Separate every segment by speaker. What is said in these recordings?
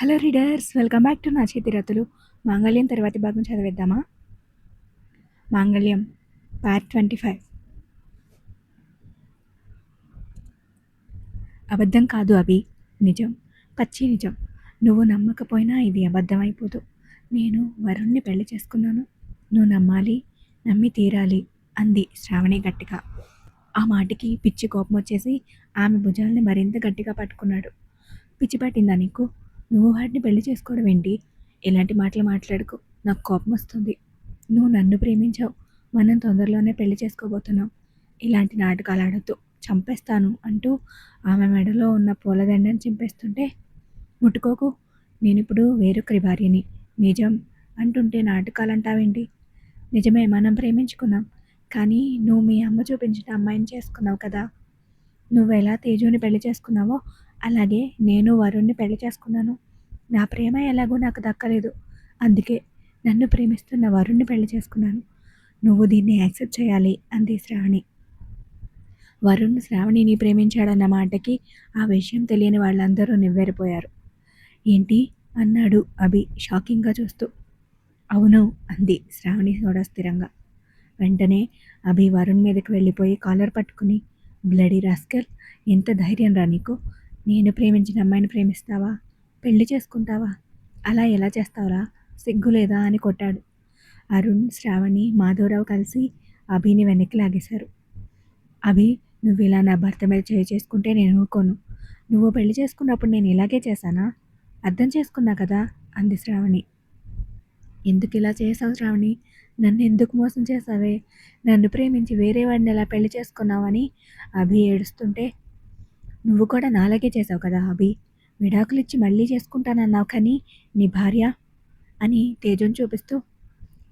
Speaker 1: Hello readers, welcome back to నా చేతిరాతలు. మాంగళ్యం తర్వాతి భాగం చదివేద్దామా? మాంగళ్యం పార్ట్ 25. అబద్ధం కాదు అభి, నిజం, పచ్చి నిజం. నువ్వు నమ్మకపోయినా ఇది అబద్ధం అయిపోదు. నేను వరుణ్ణి పెళ్లి చేసుకున్నాను. నువ్వు నమ్మాలి, నమ్మి తీరాలి అంది శ్రావణి గట్టిగా. ఆ మాటకి పిచ్చి కోపం వచ్చేసి ఆమె భుజాల్ని మరింత గట్టిగా పట్టుకున్నాడు. పిచ్చి పట్టిందా నీకు? నువ్వు వాడిని పెళ్లి చేసుకోవడం ఏంటి? ఇలాంటి మాటలు మాట్లాడుకో, నాకు కోపం వస్తుంది. నువ్వు నన్ను ప్రేమించావు, మనం తొందరలోనే పెళ్లి చేసుకోబోతున్నాం. ఇలాంటి నాటకాలు ఆడొద్దు, చంపేస్తాను అంటూ ఆమె మెడలో ఉన్న పూలదండని చింపేస్తుంటే, ముట్టుకోకు, నేనిప్పుడు వేరొకరి భార్యని, నిజం అంటుంటే నాటకాలు అంటావేంటి? నిజమే, మనం ప్రేమించుకున్నాం, కానీ నువ్వు మీ అమ్మ చూపించిన అమ్మాయిని చేసుకున్నావు కదా. నువ్వెలా తేజుని పెళ్లి చేసుకున్నావో అలాగే నేను వరుణ్ణి పెళ్లి చేసుకున్నాను. నా ప్రేమ ఎలాగో నాకు దక్కలేదు, అందుకే నన్ను ప్రేమిస్తున్న వరుణ్ణి పెళ్లి చేసుకున్నాను. నువ్వు దీన్ని యాక్సెప్ట్ చేయాలి అంది శ్రావణి. వరుణ్ శ్రావణిని ప్రేమించాడన్న మాటకి ఆ విషయం తెలియని వాళ్ళందరూ నివ్వెరపోయారు. ఏంటి అన్నాడు అభి షాకింగ్గా చూస్తూ. అవును అంది శ్రావణి కూడా స్థిరంగా. వెంటనే అభి వరుణ్ మీదకి వెళ్ళిపోయి కాలర్ పట్టుకుని, బ్లడీ రాస్కెల్, ఎంత ధైర్యం రా నీకు? నేను ప్రేమించిన అమ్మాయిని ప్రేమిస్తావా? పెళ్లి చేసుకుంటావా? అలా ఎలా చేస్తావురా? సిగ్గులేదా అని కొట్టాడు. అరుణ్, శ్రావణి, మాధవరావు కలిసి అభిని వెనక్కి లాగేశారు. అభి, నువ్వు ఇలా నా భర్త మీద చేసుకుంటే నేను ఊరుకోను. నువ్వు పెళ్లి చేసుకున్నప్పుడు నేను ఇలాగే చేశానా? అర్థం చేసుకున్నా కదా అంది శ్రావణి. ఎందుకు ఇలా చేసావు శ్రావణి? నన్ను ఎందుకు మోసం చేసావే? నన్ను ప్రేమించి వేరే వాడిని ఎలా పెళ్లి చేసుకున్నావని అభి ఏడుస్తుంటే, నువ్వు కూడా నాలాగే చేసావు కదా అభి. విడాకులిచ్చి మళ్ళీ చేసుకుంటానన్నావు, కానీ నీ భార్య అని తేజం చూపిస్తూ,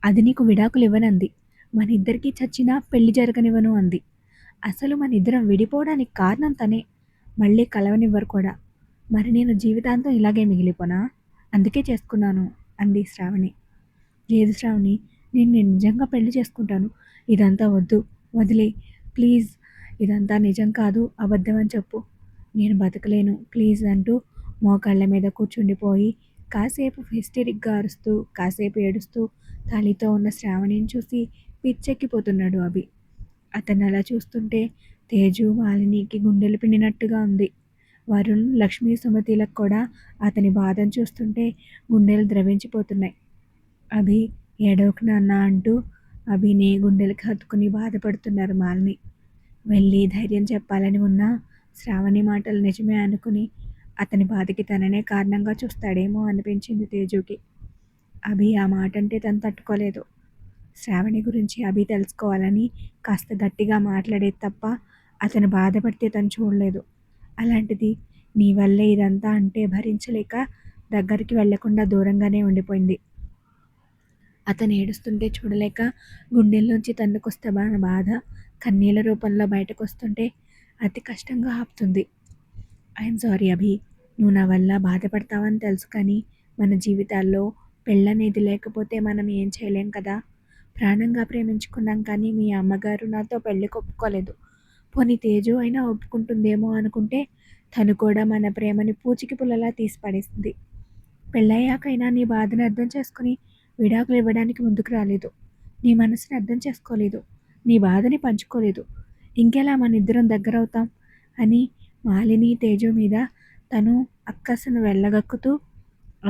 Speaker 1: అది నీకు విడాకులు ఇవ్వనంది, మన ఇద్దరికీ చచ్చినా పెళ్లి జరగనివ్వను అంది. అసలు మన ఇద్దరం విడిపోవడానికి కారణం తనే, మళ్ళీ కలవనివ్వరు కూడా. మరి నేను జీవితాంతం ఇలాగే మిగిలిపోనా? అందుకే చేసుకున్నాను అంది శ్రావణి. లేదు శ్రావణి, నేను నిజంగా పెళ్లి చేసుకుంటాను. ఇదంతా వద్దు, వదిలే ప్లీజ్. ఇదంతా నిజం కాదు, అబద్ధం అని చెప్పు. నేను బతకలేను ప్లీజ్ అంటూ మోకాళ్ళ మీద కూర్చుండిపోయి కాసేపు హిస్టరిక్గా అరుస్తూ, కాసేపు ఏడుస్తూ తల్లితో ఉన్న శ్రావణిని చూసి పిచ్చెక్కిపోతున్నాడు అభి. అతను అలా చూస్తుంటే తేజు, మాలినికి గుండెలు పిండినట్టుగా ఉంది. వరుణ్, లక్ష్మీ, సుమతిలకు కూడా అతని బాధను చూస్తుంటే గుండెలు ద్రవించిపోతున్నాయి. అభి, ఏడవకు నాన్న అంటూ అభిని గుండెలకి హత్తుకుని బాధపడుతున్నారు మాలిని. వెళ్ళి ధైర్యం చెప్పాలని ఉన్నా శ్రావణి మాటలు నిజమే అనుకుని అతని బాధకి తననే కారణంగా చూస్తాడేమో అనిపించింది తేజుకి. అభి ఆ మాట అంటే తను తట్టుకోలేదు. శ్రావణి గురించి అభి తెలుసుకోవాలని కాస్త గట్టిగా మాట్లాడేది తప్ప అతను బాధపడితే తను చూడలేదు. అలాంటిది నీ వల్లే ఇదంతా అంటే భరించలేక దగ్గరికి వెళ్లకుండా దూరంగానే ఉండిపోయింది. అతను ఏడుస్తుంటే చూడలేక గుండెల్లోంచి తన్నుకొస్తామన్న బాధ కన్నీళ్ళ రూపంలో బయటకు వస్తుంటే అతి కష్టంగా ఆపుతుంది. ఐఎమ్ సారీ అభి, నువ్వు నా వల్ల బాధపడతావని తెలుసు, కానీ మన జీవితాల్లో పెళ్ళనేది లేకపోతే మనం ఏం చేయలేం కదా. ప్రాణంగా ప్రేమించుకున్నాం, కానీ మీ అమ్మగారు నాతో పెళ్ళికి ఒప్పుకోలేదు. పోనీ తేజు అయినా ఒప్పుకుంటుందేమో అనుకుంటే తను కూడా మన ప్రేమని పూచికి పుల్లలా తీసి పడేసింది. పెళ్ళయ్యాకైనా నీ బాధను అర్థం చేసుకుని విడాకులు ఇవ్వడానికి ముందుకు రాలేదు. నీ మనసుని అర్థం చేసుకోలేదు, నీ బాధని పంచుకోలేదు. ఇంకెలా మన ఇద్దరం దగ్గరవుతాం అని మాలిని, తేజు మీద తను అక్కసును వెళ్ళగక్కుతూ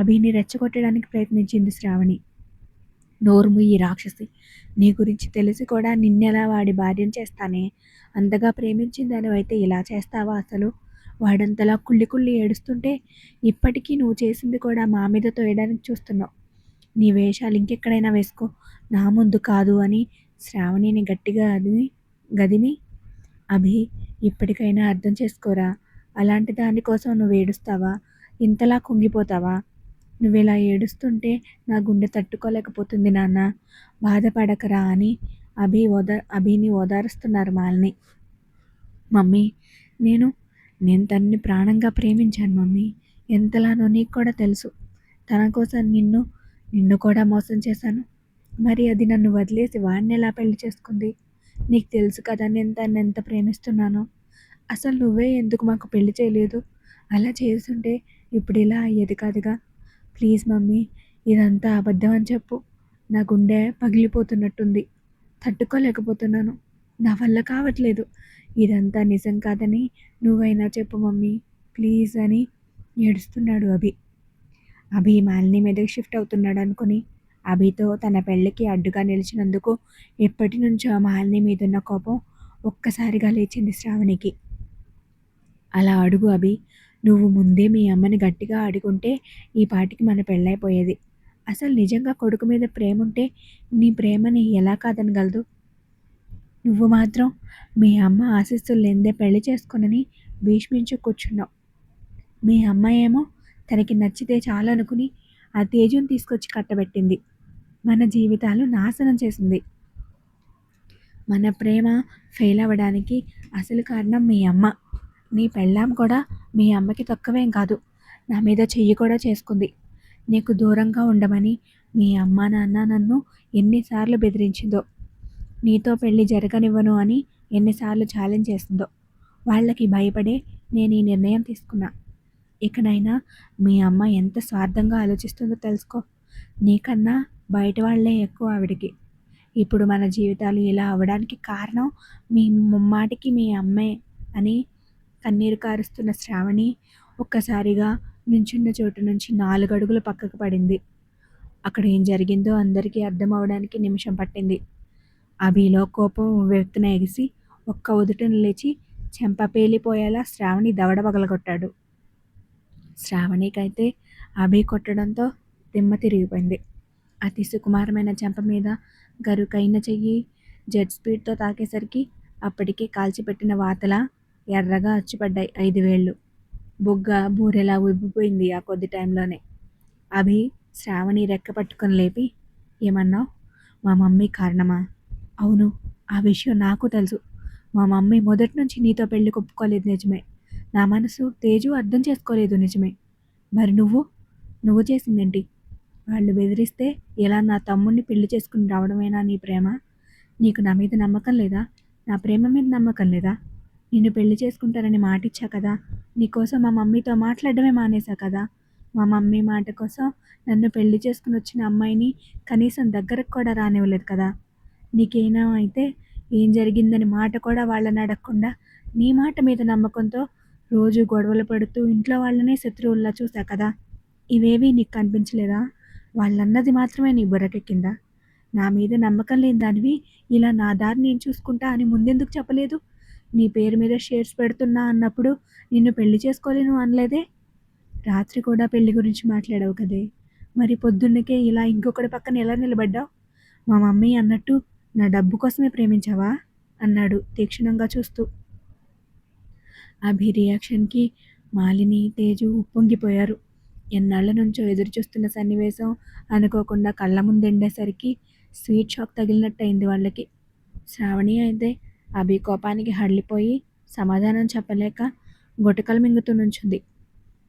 Speaker 1: అభిని రెచ్చగొట్టడానికి ప్రయత్నించింది శ్రావణి. నోరు ముయ్యి రాక్షసి, నీ గురించి తెలిసి కూడా నిన్నెలా వాడి భార్యను చేస్తానే? అంతగా ప్రేమించిందానివైతే ఇలా చేస్తావా అసలు? వాడంతలా కుళ్ళి కుళ్ళి ఏడుస్తుంటే ఇప్పటికీ నువ్వు చేసింది కూడా మా మీద తోయడానికి చూస్తున్నావు. నీ వేషాలు ఇంకెక్కడైనా వేసుకో, నా ముందు కాదు అని శ్రావణిని గట్టిగా గదిమి, అభి, ఇప్పటికైనా అర్థం చేసుకోరా. అలాంటి దానికోసం నువ్వు ఏడుస్తావా? ఇంతలా కుంగిపోతావా? నువ్విలా ఏడుస్తుంటే నా గుండె తట్టుకోలేకపోతుంది నాన్న, బాధపడకరా అని అభిని ఓదారుస్తున్నారు మాలిని. మమ్మీ, నేను నేను తనని ప్రాణంగా ప్రేమించాను మమ్మీ. ఎంతలానో నీకు కూడా తెలుసు. తన కోసం నిన్ను కూడా మోసం చేశాను. మరి అది నన్ను వదిలేసి వాడిని ఎలా పెళ్లి చేసుకుంది? నీకు తెలుసు కదా నేను తను ఎంత ప్రేమిస్తున్నానో. అసలు నువ్వే ఎందుకు మాకు పెళ్లి చేయలేదు? అలా చేసుంటే ఇప్పుడు ఇలా అయ్యేది కాదుగా. ప్లీజ్ మమ్మీ, ఇదంతా అబద్ధం అని చెప్పు. నా గుండె పగిలిపోతున్నట్టుంది. తట్టుకోలేకపోతున్నాను. నా వల్ల కావట్లేదు. ఇదంతా నిజం కాదని నువ్వైనా చెప్పు మమ్మీ, ప్లీజ్ అని ఏడుస్తున్నాడు అభి. అభి మాలిని మీదకి షిఫ్ట్ అవుతున్నాడు అనుకుని అభితో తన పెళ్ళికి అడ్డుగా నిలిచినందుకు ఎప్పటి నుంచో మాలిని మీదున్న కోపం ఒక్కసారిగా లేచింది శ్రావణికి. అలా అడుగు అభి, నువ్వు ముందే మీ అమ్మని గట్టిగా అడుగుంటే ఈ పాటికి మన పెళ్ళైపోయేది. అసలు నిజంగా కొడుకు మీద ప్రేమ ఉంటే నీ ప్రేమని ఎలా కాదనగలదు? నువ్వు మాత్రం మీ అమ్మ ఆశీస్సులు లేనిదే పెళ్లి చేసుకోనని భీష్మించు కూర్చున్నావు. మీ అమ్మ ఏమో తనకి నచ్చితే చాలనుకుని ఆ తేజుని తీసుకొచ్చి కట్టబెట్టింది. మన జీవితాలు నాశనం చేసింది. మన ప్రేమ ఫెయిల్ అవ్వడానికి అసలు కారణం మీ అమ్మ. నీ పెళ్ళాం కూడా మీ అమ్మకి తక్కువేం కాదు. నా మీద చెయ్యి కూడా చేసుకుంది. నీకు దూరంగా ఉండమని మీ అమ్మ నాన్న నన్ను ఎన్నిసార్లు బెదిరించిందో, నీతో పెళ్లి జరగనివ్వను అని ఎన్నిసార్లు ఛాలెంజ్ చేసిందో. వాళ్ళకి భయపడే నేను ఈ నిర్ణయం తీసుకున్నా. ఇకనైనా మీ అమ్మ ఎంత స్వార్థంగా ఆలోచిస్తుందో తెలుసుకో. నీకన్నా బయట వాళ్ళే ఎక్కువ ఆవిడికి. ఇప్పుడు మన జీవితాలు ఇలా అవ్వడానికి కారణం మీ ముమ్మాటికి మీ అమ్మే అని కన్నీరు కారుస్తున్న శ్రావణి ఒక్కసారిగా నించున్న చోటు నుంచి 4 అడుగులు పక్కకు పడింది. అక్కడ ఏం జరిగిందో అందరికీ అర్థం అవడానికి నిమిషం పట్టింది. అభిలో కోపం వెత్తున ఎగిసి ఒక్క ఉదుటన లేచి చెంప పేలిపోయేలా శ్రావణి దవడ పగలగొట్టాడు. శ్రావణికైతే అభి కొట్టడంతో దిమ్మ తిరిగిపోయింది. అతి సుకుమారమైన చెంప మీద గరుకైన చెయ్యి జెట్ స్పీడ్తో తాకేసరికి అప్పటికే కాల్చిపెట్టిన వాతలా ఎర్రగా అచ్చుపడ్డాయి 5 వేళ్ళు. బుగ్గ బూరెలా ఉబ్బిపోయింది ఆ కొద్ది టైంలోనే. అభి శ్రావణి రెక్క పట్టుకొని లేపి, ఏమన్నావు? మా మమ్మీ కారణమా? అవును, ఆ విషయం నాకు తెలుసు. మా మమ్మీ మొదటి నుంచి నీతో పెళ్లి ఒప్పుకోలేదు నిజమే. నా మనసు తేజు అర్థం చేసుకోలేదు నిజమే. మరి నువ్వు చేసిందేంటి? వాళ్ళు బెదిరిస్తే ఎలా నా తమ్ముడిని పెళ్లి చేసుకుని రావడమేనా నీ ప్రేమ? నీకు నా మీద నమ్మకం లేదా? నా ప్రేమ మీద నమ్మకం లేదా? నిన్ను పెళ్లి చేసుకుంటానని మాటిచ్చా కదా. నీకోసం మా మమ్మీతో మాట్లాడడమే మానేశా కదా. మా మమ్మీ మాట కోసం నన్ను పెళ్లి చేసుకుని వచ్చిన అమ్మాయిని కనీసం దగ్గరకు కూడా రానివ్వలేదు కదా. నీకేనా అయితే ఏం జరిగిందని మాట కూడా వాళ్ళని అడగకుండా నీ మాట మీద నమ్మకంతో రోజు గొడవలు పడుతూ ఇంట్లో వాళ్ళనే శత్రువుల్లా చూసా కదా. ఇవేవీ నీకు కనిపించలేదా? వాళ్ళన్నది మాత్రమే నీ బుర్రకెక్కిందా? నా మీద నమ్మకం లేని దానివి ఇలా నా దారి నేను చూసుకుంటా అని ముందెందుకు చెప్పలేదు? నీ పేరు మీద షేర్స్ పెడుతున్నా అన్నప్పుడు నిన్ను పెళ్లి చేసుకోలేను అనలేదే. రాత్రి కూడా పెళ్లి గురించి మాట్లాడావు కదే. మరి పొద్దున్నకే ఇలా ఇంకొకటి పక్కన ఎలా నిలబడ్డావు? మా మమ్మీ అన్నట్టు నా డబ్బు కోసమే ప్రేమించావా? అన్నాడు తీక్షణంగా చూస్తూ. అభి రియాక్షన్కి మాలిని తేజు ఉప్పొంగిపోయారు. ఎన్నాళ్ల నుంచో ఎదురుచూస్తున్న సన్నివేశం అనుకోకుండా కళ్ళ ముందెండేసరికి స్వీట్ షాక్ తగిలినట్టయింది వాళ్ళకి. శ్రావణి అయితే అభి కోపానికి హడలిపోయి సమాధానం చెప్పలేక గుటకలు మింగుతూ నుంచుంది.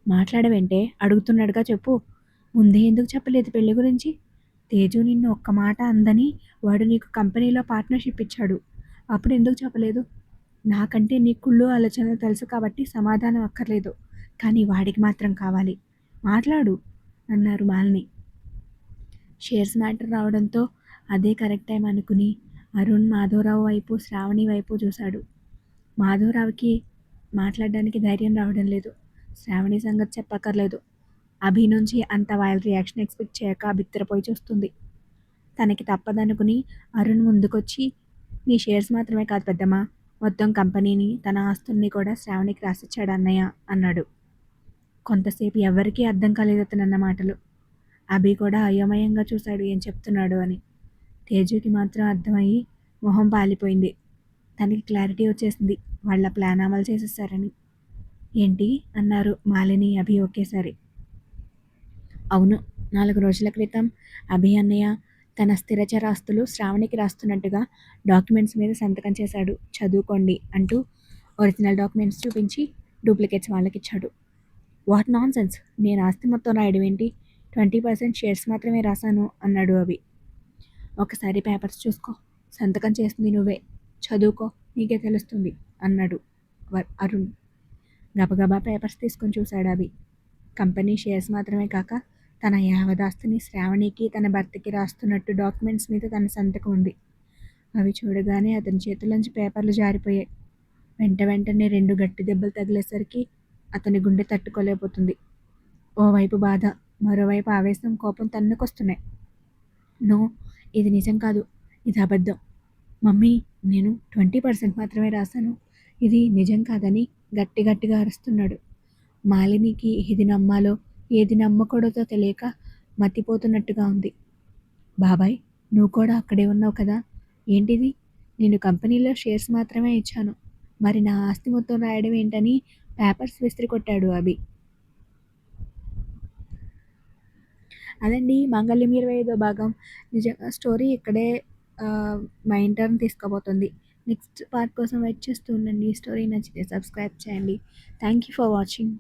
Speaker 1: మాట్లాడవేంటే? అడుగుతున్నాడుగా చెప్పు. ముందే ఎందుకు చెప్పలేదు పెళ్లి గురించి? తేజు నిన్ను ఒక్క మాట అందని వాడు నీకు కంపెనీలో పార్ట్నర్షిప్ ఇచ్చాడు. అప్పుడు ఎందుకు చెప్పలేదు? నాకంటే నీ కుళ్ళు ఆలోచనలు తెలుసు కాబట్టి సమాధానం అక్కర్లేదు. కానీ వాడికి మాత్రం కావాలి. మాట్లాడు అన్నారు మాలిని. షేర్స్ మ్యాటర్ రావడంతో అదే కరెక్ట్ టైం అనుకుని అరుణ్ మాధవరావు వైపు శ్రావణి వైపు చూశాడు. మాధవరావుకి మాట్లాడడానికి ధైర్యం రావడం లేదు. శ్రావణి సంగతి చెప్పక్కర్లేదు. అభి నుంచి అంత వైల్డ్ రియాక్షన్ ఎక్స్పెక్ట్ చేయక బిత్తరపోయి చూస్తుంది. తనకి తప్పదనుకుని అరుణ్ ముందుకొచ్చి, నీ షేర్స్ మాత్రమే కాదు పెద్దమ్మా, మొత్తం కంపెనీని తన ఆస్తుల్ని కూడా శ్రావణికి రాసిచ్చాడు అన్నయ్య అన్నాడు. కొంతసేపు ఎవ్వరికీ అర్థం కాలేదు అతనన్న మాటలు. అభి కూడా అయోమయంగా చూశాడు ఏం చెప్తున్నాడు అని. తేజుకి మాత్రం అర్థమయ్యి మొహం పాలిపోయింది. తనకి క్లారిటీ వచ్చేసింది వాళ్ళ ప్లాన్ అమలు చేసేసారని. ఏంటి అన్నారు మాలిని అభి ఒకేసారి. అవును, 4 రోజుల క్రితం అభి అన్నయ్య తన స్థిరచరాస్తులు శ్రావణికి రాస్తున్నట్టుగా డాక్యుమెంట్స్ మీద సంతకం చేశాడు. చదువుకోండి అంటూ ఒరిజినల్ డాక్యుమెంట్స్ చూపించి డూప్లికేట్స్ వాళ్ళకిచ్చాడు. వాట్ నాన్ సెన్స్! నేను ఆస్తి మొత్తం రాయడం ఏంటి? 20% షేర్స్ మాత్రమే రాశాను అన్నాడు అభి. ఒకసారి పేపర్స్ చూసుకో. సంతకం చేసింది నువ్వే. చదువుకో, నీకే తెలుస్తుంది అన్నాడు అరుణ్. గబగబా పేపర్స్ తీసుకొని చూశాడు అభి. కంపెనీ షేర్స్ మాత్రమే కాక తన యావదాస్తిని శ్రావణికి తన భర్తకి రాస్తున్నట్టు డాక్యుమెంట్స్ మీద తన సంతకం ఉంది. అవి చూడగానే అతని చేతుల్లోంచి పేపర్లు జారిపోయాయి. వెంటనే 2 గట్టి దెబ్బలు తగిలేసరికి అతని గుండె తట్టుకోలేకపోతుంది. ఓవైపు బాధ, మరోవైపు ఆవేశం, కోపం తన్నుకొస్తున్నాయి. నో, ఇది నిజం కాదు. ఇది అబద్ధం. మమ్మీ, నేను 20% మాత్రమే రాశాను. ఇది నిజం కాదని గట్టిగా అరుస్తున్నాడు. మాలినికి ఏది నమ్మాలో ఏది నమ్మకూడదో తెలియక మతిపోతున్నట్టుగా ఉంది. బాబాయ్, నువ్వు కూడా అక్కడే ఉన్నావు కదా? ఏంటిది? నేను కంపెనీలో షేర్స్ మాత్రమే ఇచ్చాను. మరి నా ఆస్తి మొత్తం రాయడం ఏంటని పేపర్స్ విసిరికొట్టాడు అభి. అదండి మాంగళ్యం 25వ భాగం. నిజంగా స్టోరీ ఇక్కడే మైండ్ టర్న్ తీసుకోబోతుంది. నెక్స్ట్ పార్ట్ కోసం వెయిట్ చేస్తూ ఉండండి. ఈ స్టోరీ నచ్చితే సబ్స్క్రైబ్ చేయండి. Thank you for watching.